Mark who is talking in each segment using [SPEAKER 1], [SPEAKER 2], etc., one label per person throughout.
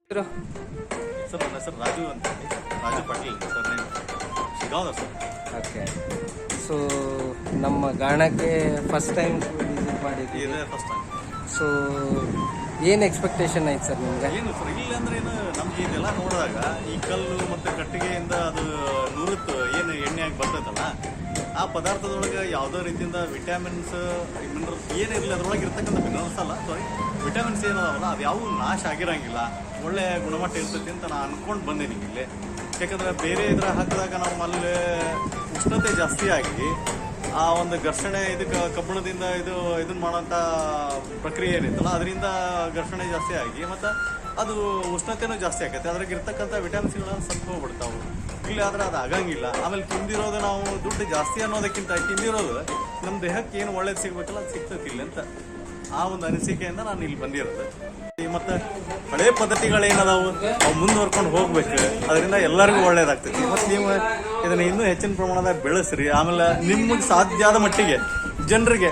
[SPEAKER 1] Sir ನನ್ನ ಹೆಸರು ರಾಜು ಅಂತ ಹೇಳಿ, Raju Patil sir name Shiggaon sir.
[SPEAKER 2] Okay. So ನಮ್ಮ ಗಾಣಕ್ಕೆ ಫಸ್ಟ್ ಟೈಮ್ ವಿಸಿಟ್ ಮಾಡಿದ್ದೀವಿ.
[SPEAKER 1] ಇದೇ ಫಸ್ಟ್ ಟೈಮ್.
[SPEAKER 2] ಸೊ ಏನು ಎಕ್ಸ್ಪೆಕ್ಟೇಷನ್ ಐತೆ ಸರ್ ನಿಮಗೆ?
[SPEAKER 1] ಏನು ಸರ್ ಇಲ್ಲ ಅಂದ್ರೆ ಏನು ನಮ್ಗೆ ಇದೆಲ್ಲ ನೋಡಿದಾಗ ಈ ಕಲ್ಲು ಮತ್ತು ಕಟ್ಟಿಗೆಯಿಂದ ಅದು ನುರಿತು ಏನು ಎಣ್ಣೆಯಾಗಿ ಬರ್ತೈತಲ್ಲ ಆ ಪದಾರ್ಥದೊಳಗೆ ಯಾವುದೋ ರೀತಿಯಿಂದ ವಿಟಮಿನ್ಸ್ ಮಿನರಲ್ಸ್ ಏನಿರಲಿ ಅದ್ರೊಳಗೆ ಇರ್ತಕ್ಕಂಥ ಮಿನರಲ್ಸ್ ಅಲ್ಲ ವಿಟಮಿನ್ಸ್ ಏನದಾವಲ್ಲ ಅದು ಯಾವೂ ನಾಶ ಆಗಿರಂಗಿಲ್ಲ, ಒಳ್ಳೆ ಗುಣಮಟ್ಟ ಇರ್ತೈತಿ ಅಂತ ನಾನು ಅನ್ಕೊಂಡು ಬಂದೀನಿ ಇಲ್ಲಿ. ಯಾಕಂದ್ರೆ ಬೇರೆ ಇದ್ರ ಹಾಕಿದಾಗ ನಾವು ಅಲ್ಲಿ ಉಷ್ಣತೆ ಜಾಸ್ತಿ ಆಗಿ ಆ ಒಂದು ಘರ್ಷಣೆ ಇದಕ್ಕೆ ಕಬ್ಬಿಣದಿಂದ ಇದನ್ನ ಮಾಡೋಂಥ ಪ್ರಕ್ರಿಯೆ ಏನಿತ್ತಲ್ಲ ಅದರಿಂದ ಘರ್ಷಣೆ ಜಾಸ್ತಿ ಆಗಿ ಮತ್ತು ಅದು ಉಷ್ಣತೆನೂ ಜಾಸ್ತಿ ಆಕೈತೆ, ಅದ್ರಾಗ ಇರ್ತಕ್ಕಂಥ ವಿಟಮಿನ್ಸ್ಗಳನ್ನ ಸತ್ತು ಹೋಗ್ಬಿಡ್ತಾವೆ. ಇಲ್ಲ ಆದ್ರೆ ಅದು ಆಗಂಗಿಲ್ಲ. ಆಮೇಲೆ ತಿಂದಿರೋದು ನಾವು ದುಡ್ಡು ಜಾಸ್ತಿ ಅನ್ನೋದಕ್ಕಿಂತ ತಿಂದಿರೋದು ನಮ್ಮ ದೇಹಕ್ಕೆ ಏನು ಒಳ್ಳೇದು ಸಿಗ್ಬೇಕಲ್ಲ ಅದು ಸಿಗ್ತೈತಿಲ್ಲ ಅಂತ ಆ ಒಂದು ಅನಿಸಿಕೆಯಿಂದ ನಾನು ಇಲ್ಲಿ ಬಂದಿರೋದು. ಮತ್ತು ಹಳೆ ಪದ್ಧತಿಗಳೇನದಾವು ಅವು ಮುಂದುವರ್ಕೊಂಡು ಹೋಗ್ಬೇಕು, ಅದರಿಂದ ಎಲ್ಲರಿಗೂ ಒಳ್ಳೇದಾಗ್ತೈತಿ. ಮತ್ತು ನೀವು ಇದನ್ನು ಇನ್ನೂ ಹೆಚ್ಚಿನ ಪ್ರಮಾಣದಾಗ ಬೆಳೆಸ್ರಿ. ಆಮೇಲೆ ನಿಮಗೆ ಸಾಧ್ಯ ಆದ ಮಟ್ಟಿಗೆ ಜನರಿಗೆ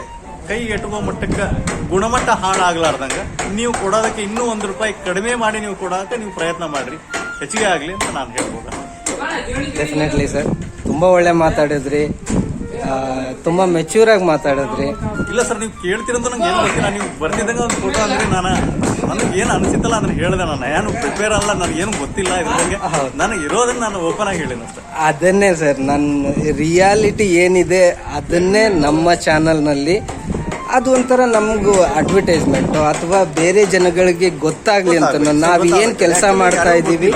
[SPEAKER 1] ಕೈ ಎಟುಕೋ ಮಟ್ಟಕ್ಕೆ ಗುಣಮಟ್ಟ ಹಾಳಾಗ್ಲಾರ್ದಂಗೆ ನೀವು ಕೊಡೋದಕ್ಕೆ ಇನ್ನೂ ₹1 ಕಡಿಮೆ ಮಾಡಿ ನೀವು ಕೊಡೋದಕ್ಕೆ ನೀವು ಪ್ರಯತ್ನ ಮಾಡಿರಿ, ಹೆಚ್ಚಿಗೆ ಆಗಲಿ ಅಂತ ನಾನು ಹೇಳ್ಬೋದು.
[SPEAKER 2] ಡೆಫಿನೆಟ್ಲಿ ಸರ್, ತುಂಬ ಒಳ್ಳೆ ಮಾತಾಡಿದ್ರಿ, ತುಂಬ ಮೆಚ್ಯೂರ್ ಆಗಿ ಮಾತಾಡಿದ್ರಿ.
[SPEAKER 1] ಇಲ್ಲ ಸರ್, ನೀವು ಕೇಳ್ತಿರಂತ ನಂಗೆ ಏನು ಗೊತ್ತಿಲ್ಲ. ನೀವು ಬರ್ತಿದ್ದಂಗೆ ಒಂದು ಫೋಟೋ ಅಂದ್ರೆ ನನಗೆ ಏನು ಅನಿಸಿತ್ತಲ್ಲ ಅದನ್ನ ಹೇಳಿದೆ. ನಾನು ಏನು ಪ್ರಿಪೇರ್ ಅಲ್ಲ, ನನಗೇನು ಗೊತ್ತಿಲ್ಲ ಇದ್ರ ಬಗ್ಗೆ. ನನಗೆ ಇರೋದನ್ನ ನಾನು ಓಪನ್ ಆಗಿ ಹೇಳಿನ ಅಷ್ಟೇ.
[SPEAKER 2] ಅದನ್ನೇ ಸರ್, ನನ್ನ ರಿಯಾಲಿಟಿ ಏನಿದೆ ಅದನ್ನೇ ನಮ್ಮ ಚಾನಲ್ನಲ್ಲಿ ಅದು ಒಂಥರ ನಮಗೂ ಅಡ್ವರ್ಟೈಸ್ಮೆಂಟು ಅಥವಾ ಬೇರೆ ಜನಗಳಿಗೆ ಗೊತ್ತಾಗ್ಲಿ ಅಂತ ನಾವು ಏನು ಕೆಲಸ ಮಾಡ್ತಾ ಇದ್ದೀವಿ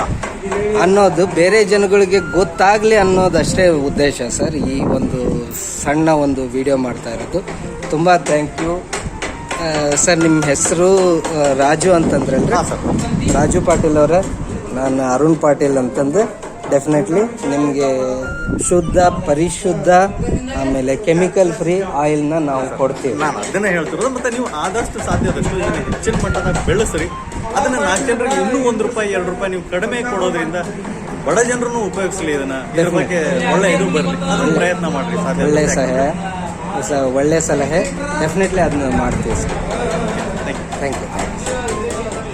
[SPEAKER 2] ಅನ್ನೋದು ಬೇರೆ ಜನಗಳಿಗೆ ಗೊತ್ತಾಗ್ಲಿ ಅನ್ನೋದಷ್ಟೇ ಉದ್ದೇಶ ಸರ್. ಈ ಒಂದು ಸಣ್ಣ ಒಂದು ವಿಡಿಯೋ ಮಾಡ್ತಾ ಇರೋದು. ತುಂಬ ಥ್ಯಾಂಕ್ ಯು ಸರ್. ನಿಮ್ಮ ಹೆಸರು ರಾಜು ಅಂತಂದ್ರಲ್ರಿ? ರಾಜು ಪಾಟೀಲ್ ಅವರೇ, ನಾನು ಅರುಣ್ ಪಾಟೀಲ್ ಅಂತಂದು. ಡೆಫಿನೆಟ್ಲಿ ನಿಮಗೆ ಶುದ್ಧ ಪರಿಶುದ್ಧ ಆಮೇಲೆ ಕೆಮಿಕಲ್ ಫ್ರೀ ಆಯಿಲ್ನ ನಾವು ಕೊಡ್ತೀವಿ.
[SPEAKER 1] ನಾನು ಅದನ್ನೇ ಹೇಳ್ತಿರೋದು. ಮತ್ತು ನೀವು ಆದಷ್ಟು ಸಾಧ್ಯದಷ್ಟು ಇದನ್ನು ಹೆಚ್ಚಿನ ಮಟ್ಟದಾಗ ಬೆಳೆಸ್ರಿ. ಅದನ್ನ 4 ಜನರಿಗೆ ಇನ್ನೂ ₹1 ₹2 ನೀವು ಕಡಿಮೆ ಕೊಡೋದ್ರಿಂದ ಬಡ ಜನರನ್ನು ಉಪಯೋಗಿಸಲಿ. ಇದ್ರ ಬಗ್ಗೆ ಒಳ್ಳೆ ಇದು ಬರಲಿ, ಅದನ್ನು ಪ್ರಯತ್ನ ಮಾಡ್ರಿ.
[SPEAKER 2] ಒಳ್ಳೆ ಸಲಹೆ ಡೆಫಿನೆಟ್ಲಿ ಅದನ್ನ ಮಾಡ್ತೀವಿ ಸರ್. Thank you.